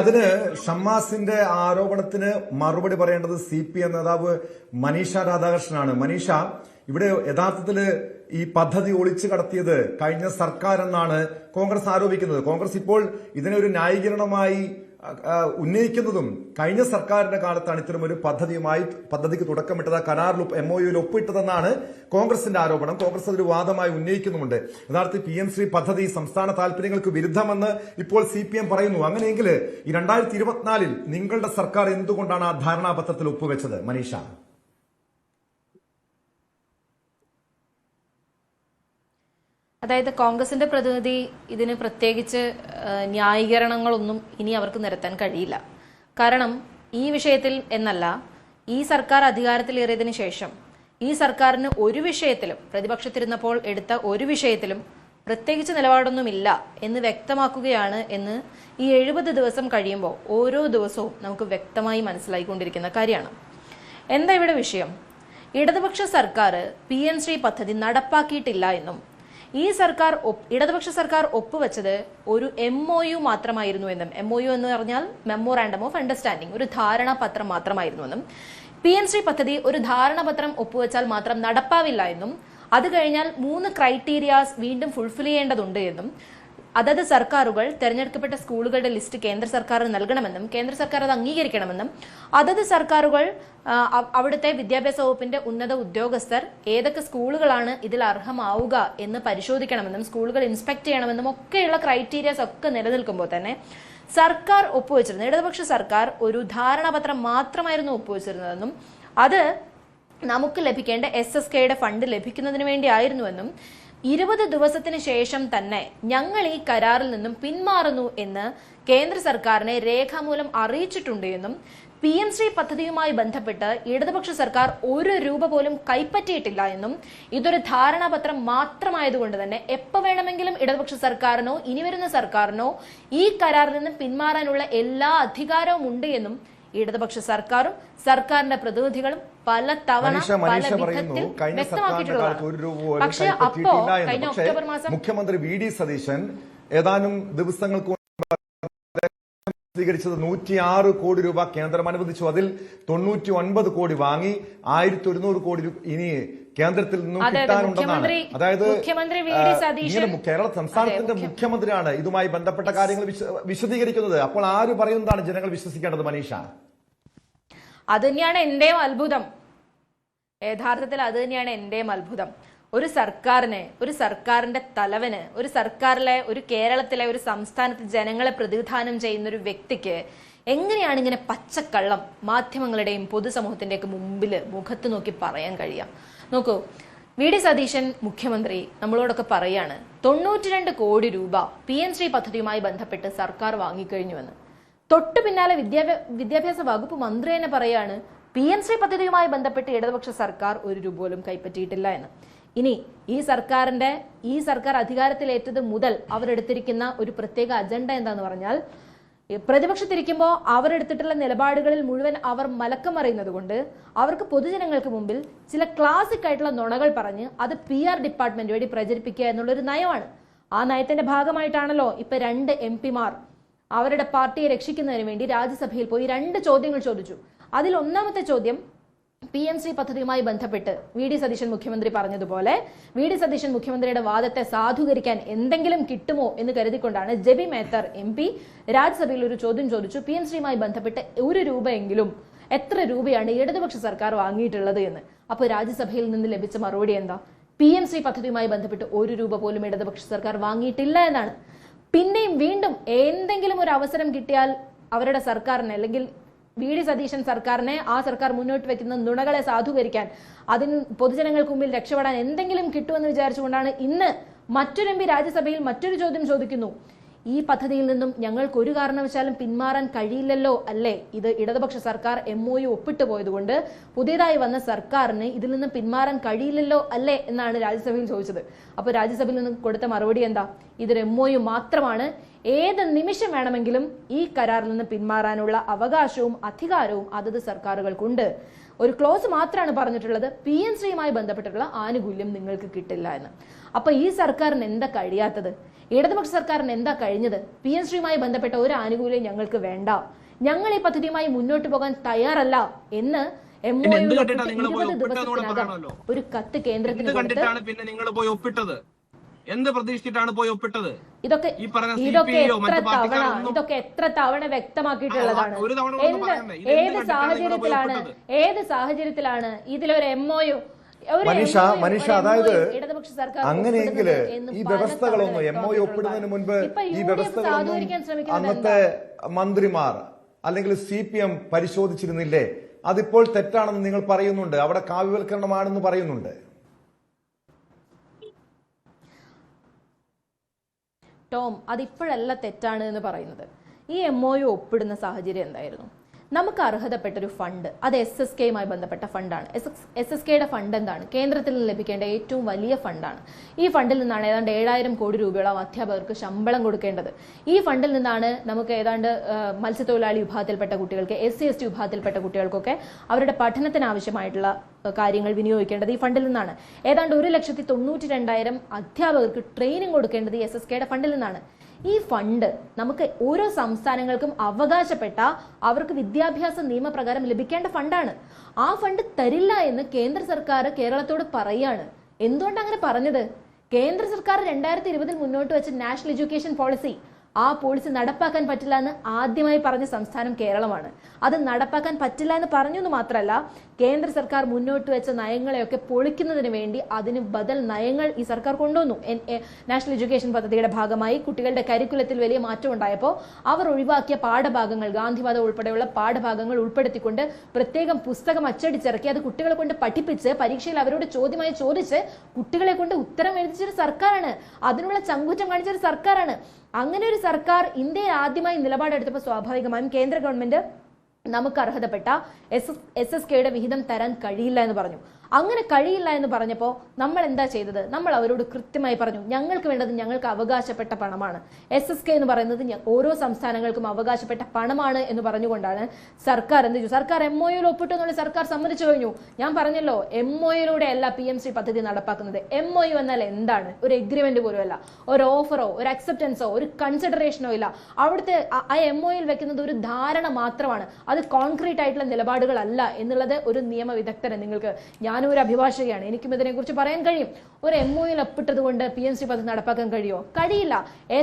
അതിന് ഷമ്മാസിന്റെ ആരോപണത്തിന് മറുപടി പറയേണ്ടത് CPM നേതാവ് മനീഷ രാധാകൃഷ്ണനാണ്. മനീഷ, ഇവിടെ യഥാർത്ഥത്തില് ഈ പദ്ധതി ഒളിച്ചു കടത്തിയത് കഴിഞ്ഞ സർക്കാർ എന്നാണ് കോൺഗ്രസ് ആരോപിക്കുന്നത്. കോൺഗ്രസ് ഇപ്പോൾ ഇതിനെ ഒരു ന്യായീകരണമായി ഉന്നയിക്കുന്നതും കഴിഞ്ഞ സർക്കാരിന്റെ കാലത്താണ് ഇത്തരം ഒരു പദ്ധതിക്ക് തുടക്കമിട്ടത്, കരാറിൽ MOUയിൽ ഒപ്പിട്ടതെന്നാണ് കോൺഗ്രസിന്റെ ആരോപണം. കോൺഗ്രസ് അതൊരു വാദമായി ഉന്നയിക്കുന്നുമുണ്ട്. യഥാർത്ഥത്തിൽ PM ശ്രീ പദ്ധതി സംസ്ഥാന താല്പര്യങ്ങൾക്ക് വിരുദ്ധമെന്ന് ഇപ്പോൾ CPM പറയുന്നു. അങ്ങനെയെങ്കിൽ ഈ 2024 നിങ്ങളുടെ സർക്കാർ എന്തുകൊണ്ടാണ് ആ ധാരണാപത്രത്തിൽ ഒപ്പുവെച്ചത് മനീഷ? അതായത് കോൺഗ്രസിന്റെ പ്രതിനിധി ഇതിന് പ്രത്യേകിച്ച് ന്യായീകരണങ്ങളൊന്നും ഇനി അവർക്ക് നിരത്താൻ കഴിയില്ല. കാരണം ഈ വിഷയത്തിൽ എന്നല്ല, ഈ സർക്കാർ അധികാരത്തിലേറിയതിനു ശേഷം ഈ സർക്കാരിന് ഒരു വിഷയത്തിലും, പ്രതിപക്ഷത്തിരുന്നപ്പോൾ എടുത്ത ഒരു വിഷയത്തിലും പ്രത്യേകിച്ച് നിലപാടൊന്നുമില്ല എന്ന് വ്യക്തമാക്കുകയാണ് എന്ന് ഈ 70 ദിവസം കഴിയുമ്പോൾ ഓരോ ദിവസവും നമുക്ക് വ്യക്തമായി മനസ്സിലായിക്കൊണ്ടിരിക്കുന്ന കാര്യമാണ്. എന്താ ഇവിടെ വിഷയം? ഇടതുപക്ഷ സർക്കാർ PM ശ്രീ പദ്ധതി നടപ്പാക്കിയിട്ടില്ല എന്നും ഈ സർക്കാർ ഇടതുപക്ഷ സർക്കാർ ഒപ്പുവെച്ചത് ഒരു MOU മാത്രമായിരുന്നു എന്നും, MOU എന്ന് പറഞ്ഞാൽ മെമ്മോറാണ്ടം ഓഫ് അണ്ടർസ്റ്റാൻഡിംഗ്, ഒരു ധാരണാപത്രം മാത്രമായിരുന്നു എന്നും, PM ശ്രീ പദ്ധതി ഒരു ധാരണാപത്രം ഒപ്പുവെച്ചാൽ മാത്രം നടപ്പാവില്ല എന്നും, അത് കഴിഞ്ഞാൽ 3 ക്രൈറ്റീരിയാസ് വീണ്ടും ഫുൾഫിൽ ചെയ്യേണ്ടതുണ്ട് എന്നും, അതത് സർക്കാരുകൾ തെരഞ്ഞെടുക്കപ്പെട്ട സ്കൂളുകളുടെ ലിസ്റ്റ് കേന്ദ്ര സർക്കാരിന് നൽകണമെന്നും കേന്ദ്ര സർക്കാർ അത് അംഗീകരിക്കണമെന്നും, അതത് സർക്കാരുകൾ അവിടുത്തെ വിദ്യാഭ്യാസ വകുപ്പിന്റെ ഉന്നത ഉദ്യോഗസ്ഥർ ഏതൊക്കെ സ്കൂളുകളാണ് ഇതിൽ അർഹമാവുക എന്ന് പരിശോധിക്കണമെന്നും സ്കൂളുകൾ ഇൻസ്പെക്ട് ചെയ്യണമെന്നും ഒക്കെയുള്ള ക്രൈറ്റീരിയാസ് ഒക്കെ നിലനിൽക്കുമ്പോൾ തന്നെ സർക്കാർ ഒപ്പുവെച്ചിരുന്നത്, ഇടതുപക്ഷ സർക്കാർ ഒരു ധാരണാപത്രം മാത്രമായിരുന്നു ഒപ്പുവെച്ചിരുന്നതെന്നും അത് നമുക്ക് ലഭിക്കേണ്ട SSKയുടെ ഫണ്ട് ലഭിക്കുന്നതിന് വേണ്ടിയായിരുന്നുവെന്നും 20 ദിവസത്തിന് ശേഷം തന്നെ ഞങ്ങൾ ഈ കരാറിൽ നിന്നും പിന്മാറുന്നു എന്ന് കേന്ദ്ര സർക്കാരിനെ രേഖാമൂലം അറിയിച്ചിട്ടുണ്ട് എന്നും, PM ശ്രീ പദ്ധതിയുമായി ബന്ധപ്പെട്ട് ഇടതുപക്ഷ സർക്കാർ 1 രൂപ പോലും കൈപ്പറ്റിയിട്ടില്ല എന്നും, ഇതൊരു ധാരണാപത്രം മാത്രമായതുകൊണ്ട് തന്നെ എപ്പോൾ വേണമെങ്കിലും ഇടതുപക്ഷ സർക്കാരിനോ ഇനി വരുന്ന സർക്കാരിനോ ഈ കരാറിൽ നിന്നും പിന്മാറാനുള്ള എല്ലാ അധികാരവും ഉണ്ട് എന്നും ഇടതുപക്ഷ സർക്കാരും സർക്കാരിന്റെ പ്രതിനിധികളും പല തവണ പല വിധത്തിൽ വ്യക്തമാക്കിയിട്ടുള്ളതാണ്. പക്ഷെ അപ്പോ കഴിഞ്ഞ ഒക്ടോബർ മാസം മുഖ്യമന്ത്രി VD സതീശൻ ഏതാനും ദിവസങ്ങൾക്ക് സ്വീകരിച്ചത് 106 കോടി രൂപ കേന്ദ്രം അനുവദിച്ചു. അതിൽ 99 കോടി വാങ്ങി 1100 കോടി ഇനി കേന്ദ്രത്തിൽ നിന്നും കിട്ടാനുണ്ടെന്നാണ്. അതായത് കേരള സംസ്ഥാനത്തിന്റെ മുഖ്യമന്ത്രിയാണ് ഇതുമായി ബന്ധപ്പെട്ട കാര്യങ്ങൾ വിശദീകരിക്കുന്നത്. അപ്പോൾ ആര് പറയുന്നതാണ് ജനങ്ങൾ വിശ്വസിക്കേണ്ടത് മനീഷ? അത് തന്നെയാണ് എന്റെയും അത്ഭുതം. യഥാർത്ഥത്തിൽ അത് തന്നെയാണ് എന്റെയും അത്ഭുതം. ഒരു സർക്കാരിന്റെ തലവന്, ഒരു സർക്കാരിലെ, ഒരു കേരളത്തിലെ, ഒരു സംസ്ഥാനത്തെ ജനങ്ങളെ പ്രതിനിധാനം ചെയ്യുന്ന ഒരു വ്യക്തിക്ക് എങ്ങനെയാണ് ഇങ്ങനെ പച്ചക്കള്ളം മാധ്യമങ്ങളുടെയും പൊതുസമൂഹത്തിന്റെയൊക്കെ മുമ്പിൽ മുഖത്ത് നോക്കി പറയാൻ കഴിയാം? നോക്കൂ, VD സതീശൻ മുഖ്യമന്ത്രി നമ്മളോടൊക്കെ പറയാണ് 92 കോടി രൂപ PM ശ്രീ പദ്ധതിയുമായി ബന്ധപ്പെട്ട് സർക്കാർ വാങ്ങിക്കഴിഞ്ഞുവെന്ന്. തൊട്ടു പിന്നാലെ വിദ്യാഭ്യാസ വകുപ്പ് മന്ത്രി തന്നെ പറയാണ് PM ശ്രീ പദ്ധതിയുമായി ബന്ധപ്പെട്ട് ഇടതുപക്ഷ സർക്കാർ 1 രൂപ പോലും കൈപ്പറ്റിയിട്ടില്ല എന്ന്. ഇനി ഈ സർക്കാർ അധികാരത്തിലേറ്റത് മുതൽ അവരെടുത്തിരിക്കുന്ന ഒരു പ്രത്യേക അജണ്ട എന്താന്ന് പറഞ്ഞാൽ, പ്രതിപക്ഷത്തിരിക്കുമ്പോൾ അവരെടുത്തിട്ടുള്ള നിലപാടുകളിൽ മുഴുവൻ അവർ മലക്കം അറിയുന്നത് കൊണ്ട് അവർക്ക് പൊതുജനങ്ങൾക്ക് മുമ്പിൽ ചില ക്ലാസിക് ആയിട്ടുള്ള നുണകൾ പറഞ്ഞ് അത് PR ഡിപ്പാർട്ട്മെന്റ് വഴി പ്രചരിപ്പിക്കുക എന്നുള്ളൊരു നയമാണ്. ആ നയത്തിന്റെ ഭാഗമായിട്ടാണല്ലോ ഇപ്പൊ 2 MP-മാർ അവരുടെ പാർട്ടിയെ രക്ഷിക്കുന്നതിന് വേണ്ടി രാജ്യസഭയിൽ പോയി 2 ചോദ്യങ്ങൾ ചോദിച്ചു. അതിൽ ഒന്നാമത്തെ ചോദ്യം PM ശ്രീ പദ്ധതിയുമായി ബന്ധപ്പെട്ട് VD സതീശൻ മുഖ്യമന്ത്രി പറഞ്ഞതുപോലെ VD സതീശൻ മുഖ്യമന്ത്രിയുടെ വാദത്തെ സാധൂകരിക്കാൻ എന്തെങ്കിലും കിട്ടുമോ എന്ന് കരുതിക്കൊണ്ടാണ് ജെബി മേത്തർ MP രാജ്യസഭയിൽ ഒരു ചോദ്യം ചോദിച്ചു. PM ശ്രീയുമായി ബന്ധപ്പെട്ട് 1 രൂപയെങ്കിലും എത്ര രൂപയാണ് ഇടതുപക്ഷ സർക്കാർ വാങ്ങിയിട്ടുള്ളത് എന്ന്. അപ്പോൾ രാജ്യസഭയിൽ നിന്ന് ലഭിച്ച മറുപടി എന്താ? PM ശ്രീ പദ്ധതിയുമായി ബന്ധപ്പെട്ട് 1 രൂപ പോലും ഇടതുപക്ഷ സർക്കാർ വാങ്ങിയിട്ടില്ല എന്നാണ്. പിന്നെയും വീണ്ടും എന്തെങ്കിലും ഒരു അവസരം കിട്ടിയാൽ അവരുടെ സർക്കാരിനെ, അല്ലെങ്കിൽ VD സതീശൻ സർക്കാരിനെ, ആ സർക്കാർ മുന്നോട്ട് വെക്കുന്ന നുണകളെ സാധൂകരിക്കാൻ, അതിന് പൊതുജനങ്ങൾക്ക് മുമ്പിൽ രക്ഷപ്പെടാൻ എന്തെങ്കിലും കിട്ടുമെന്ന് വിചാരിച്ചുകൊണ്ടാണ് ഇന്ന് മറ്റൊരു MP രാജ്യസഭയിൽ മറ്റൊരു ചോദ്യം ചോദിക്കുന്നു. ഈ പദ്ധതിയിൽ നിന്നും ഞങ്ങൾക്ക് ഒരു കാരണവശാലും പിന്മാറാൻ കഴിയില്ലല്ലോ അല്ലേ? ഇത് ഇടതുപക്ഷ സർക്കാർ MOU ഒപ്പിട്ട് പോയതുകൊണ്ട് പുതിയതായി വന്ന സർക്കാരിന് ഇതിൽ നിന്ന് പിന്മാറാൻ കഴിയില്ലല്ലോ അല്ലേ എന്നാണ് രാജ്യസഭയിൽ ചോദിച്ചത്. അപ്പോൾ രാജ്യസഭയിൽ നിന്ന് കൊടുത്ത മറുപടി എന്താ? ഇതൊരു MOU മാത്രമാണ്. ഏത് നിമിഷം വേണമെങ്കിലും ഈ കരാറിൽ നിന്ന് പിന്മാറാനുള്ള അവകാശവും അധികാരവും അതത് സർക്കാരുകൾക്കുണ്ട്. ഒരു ക്ലോസ് മാത്രമാണ് പറഞ്ഞിട്ടുള്ളത്, PM ശ്രീയുമായി ബന്ധപ്പെട്ടിട്ടുള്ള ആനുകൂല്യം നിങ്ങൾക്ക് കിട്ടില്ല എന്ന്. അപ്പൊ ഈ സർക്കാരിന് എന്താ കഴിയാത്തത്? ഇടതുപക്ഷ സർക്കാരിന് എന്താ കഴിഞ്ഞത്? PM ശ്രീയുമായി ബന്ധപ്പെട്ട ഒരു ആനുകൂല്യം ഞങ്ങൾക്ക് വേണ്ട, ഞങ്ങൾ ഈ പദ്ധതിയുമായി മുന്നോട്ട് പോകാൻ തയ്യാറല്ല എന്ന് MOU 20 ദിവസത്തിനകം ഒരു കത്ത് കേന്ദ്രത്തിന് കണ്ടിട്ടാണ് പിന്നെ നിങ്ങൾ പോയി ഒപ്പിട്ടത്? എന്ത് പ്രതീക്ഷിച്ചിട്ടാണ് പോയി ഒപ്പിട്ടത്? ഇതൊക്കെ എത്ര തവണ വ്യക്തമാക്കിയിട്ടുള്ളതാണ്. ഏത് സാഹചര്യത്തിലാണ് ഇതിലൊരു MOU മനീഷ അതായത് അങ്ങനെയെങ്കിൽ ഈ വ്യവസ്ഥകളൊന്നും MOU ഒപ്പിടുന്നതിന് മുൻപ് ഈ വ്യവസ്ഥകളൊന്നും അന്നത്തെ മന്ത്രിമാർ അല്ലെങ്കിൽ CPM പരിശോധിച്ചിരുന്നില്ലേ? അതിപ്പോൾ തെറ്റാണെന്ന് നിങ്ങൾ പറയുന്നുണ്ട്, അവിടെ കാവ്യവൽക്കരണമാണെന്ന് പറയുന്നുണ്ട്. ടോം, അതിപ്പോഴല്ല തെറ്റാണ് എന്ന് പറയുന്നത്. ഈ MOU ഒപ്പിടുന്ന സാഹചര്യം എന്തായിരുന്നു? നമുക്ക് അർഹതപ്പെട്ടൊരു ഫണ്ട്, അത് SSKയുമായി ബന്ധപ്പെട്ട ഫണ്ടാണ്. SSKയുടെ ഫണ്ട് എന്താണ്? കേന്ദ്രത്തിൽ നിന്ന് ലഭിക്കേണ്ട ഏറ്റവും വലിയ ഫണ്ടാണ്. ഈ ഫണ്ടിൽ നിന്നാണ് ഏതാണ്ട് 7000 കോടി രൂപയോളം അധ്യാപകർക്ക് ശമ്പളം കൊടുക്കേണ്ടത്. ഈ ഫണ്ടിൽ നിന്നാണ് നമുക്ക് ഏതാണ്ട് മത്സ്യത്തൊഴിലാളി വിഭാഗത്തിൽപ്പെട്ട കുട്ടികൾക്ക്, SC/ST വിഭാഗത്തിൽപ്പെട്ട കുട്ടികൾക്കൊക്കെ അവരുടെ പഠനത്തിന് ആവശ്യമായിട്ടുള്ള കാര്യങ്ങൾ വിനിയോഗിക്കേണ്ടത് ഈ ഫണ്ടിൽ നിന്നാണ്. ഏതാണ്ട് 1,92,000 അധ്യാപകർക്ക് ട്രെയിനിങ് കൊടുക്കേണ്ടത് ഈ SSKയുടെ ഫണ്ടിൽ നിന്നാണ്. ഈ ഫണ്ട് നമുക്ക് ഓരോ സംസ്ഥാനങ്ങൾക്കും അവകാശപ്പെട്ട അവർക്ക് വിദ്യാഭ്യാസ നിയമപ്രകാരം ലഭിക്കേണ്ട ഫണ്ടാണ്. ആ ഫണ്ട് തരില്ല എന്ന് കേന്ദ്ര സർക്കാർ കേരളത്തോട് പറയാണ്. എന്തുകൊണ്ടാണ് അങ്ങനെ പറഞ്ഞത്? കേന്ദ്ര സർക്കാർ 2020 മുന്നോട്ട് വെച്ച നാഷണൽ എഡ്യൂക്കേഷൻ പോളിസി, ആ പോളിസി നടപ്പാക്കാൻ പറ്റില്ല എന്ന് ആദ്യമായി പറഞ്ഞ സംസ്ഥാനം കേരളമാണ്. അത് നടപ്പാക്കാൻ പറ്റില്ല എന്ന് പറഞ്ഞു എന്ന് മാത്രമല്ല, കേന്ദ്ര സർക്കാർ മുന്നോട്ട് വെച്ച നയങ്ങളെയൊക്കെ പൊളിക്കുന്നതിന് വേണ്ടി അതിന് ബദൽ നയങ്ങൾ ഈ സർക്കാർ കൊണ്ടുവന്നു. നാഷണൽ എഡ്യൂക്കേഷൻ പദ്ധതിയുടെ ഭാഗമായി കുട്ടികളുടെ കരിക്കുലത്തിൽ വലിയ മാറ്റം ഉണ്ടായപ്പോൾ അവർ ഒഴിവാക്കിയ പാഠഭാഗങ്ങൾ, ഗാന്ധിവാദം ഉൾപ്പെടെയുള്ള പാഠഭാഗങ്ങൾ ഉൾപ്പെടുത്തിക്കൊണ്ട് പ്രത്യേകം പുസ്തകം അച്ചടിച്ചിറക്കി അത് കുട്ടികളെ കൊണ്ട് പഠിപ്പിച്ച് പരീക്ഷയിൽ അവരോട് ചോദ്യമായി ചോദിച്ച് കുട്ടികളെ കൊണ്ട് ഉത്തരം എഴുതിച്ചൊരു സർക്കാരാണ്. അതിനുള്ള ചങ്കൂറ്റം കാണിച്ചൊരു സർക്കാരാണ്. അങ്ങനെ ഒരു സർക്കാർ ഇന്ത്യയിൽ ആദ്യമായി നിലപാടെടുത്തപ്പോൾ സ്വാഭാവികമായും കേന്ദ്ര ഗവൺമെന്റ് നമുക്ക് അർഹതപ്പെട്ട SSKയുടെ വിഹിതം തരാൻ കഴിയില്ല എന്ന് പറഞ്ഞു. അങ്ങനെ കഴിയില്ല എന്ന് പറഞ്ഞപ്പോൾ നമ്മൾ എന്താ ചെയ്തത്? നമ്മൾ അവരോട് കൃത്യമായി പറഞ്ഞു, ഞങ്ങൾക്ക് വേണ്ടത് ഞങ്ങൾക്ക് അവകാശപ്പെട്ട പണമാണ്. SSK എന്ന് പറയുന്നത് ഓരോ സംസ്ഥാനങ്ങൾക്കും അവകാശപ്പെട്ട പണമാണ് എന്ന് പറഞ്ഞുകൊണ്ടാണ് സർക്കാർ എന്ത് ചെയ്തു? സർക്കാർ MOU ഒപ്പിട്ടു എന്നുള്ള സർക്കാർ സമ്മതിച്ചു കഴിഞ്ഞു. ഞാൻ പറഞ്ഞല്ലോ, MOU അല്ല PM ശ്രീ പദ്ധതി നടപ്പാക്കുന്നത്. MOU എന്നാൽ എന്താണ്? ഒരു എഗ്രിമെന്റ് പോലും അല്ല, ഒരു ഓഫറോ ഒരു അക്സെപ്റ്റൻസോ ഒരു കൺസിഡറേഷനോ ഇല്ല. അവിടുത്തെ ആ MOU വെക്കുന്നത് ഒരു ധാരണ മാത്രമാണ്. അത് കോൺക്രീറ്റ് ആയിട്ടുള്ള നിലപാടുകളല്ല എന്നുള്ളത് ഒരു നിയമ വിദഗ്ധരെ, നിങ്ങൾക്ക്, ഞാനൊരു അഭിഭാഷകയാണ്, എനിക്കും ഇതിനെക്കുറിച്ച് പറയാൻ കഴിയും. ഒരു MOU ഒപ്പിട്ടത് കൊണ്ട് PM ശ്രീ പദ്ധതി നടപ്പാക്കാൻ കഴിയുമോ? കഴിയില്ല.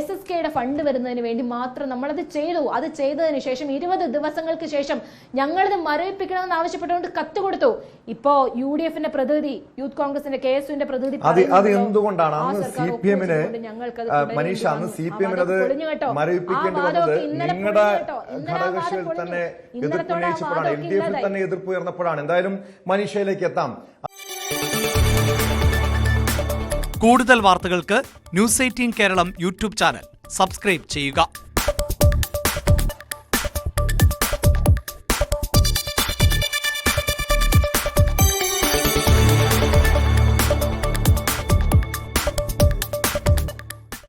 SSKയുടെ ഫണ്ട് വരുന്നതിന് വേണ്ടി മാത്രം നമ്മളത് ചെയ്തു. അത് ചെയ്തതിന് ശേഷം 20 ദിവസങ്ങൾക്ക് ശേഷം ഞങ്ങളത് മരവിപ്പിക്കണമെന്ന് ആവശ്യപ്പെട്ടുകൊണ്ട് കത്ത് കൊടുത്തു. ഇപ്പോ UDFന്റെ പ്രതിനിധി, യൂത്ത് കോൺഗ്രസിന്റെ KSUവിന്റെ പ്രതിനിധി അത് എന്തുകൊണ്ടാണ് അന്ന് CPMന് മനീഷ അന്ന് CPMന് അത് മരവിപ്പിക്കേണ്ടി വന്നത്? നിങ്ങളുടെ ഘടകകക്ഷികൾ തന്നെ എതിർപ്പ് ഉന്നയിച്ചപ്പോഴാണ്, LDF തന്നെ എതിർപ്പ് ഉയർന്നപ്പോഴാണ്. എന്തായാലും മനീഷയിലേക്ക് എത്താം. കൂടുതൽ വാർത്തകൾക്ക് News 18 Keralam YouTube channel subscribe ചെയ്യുക.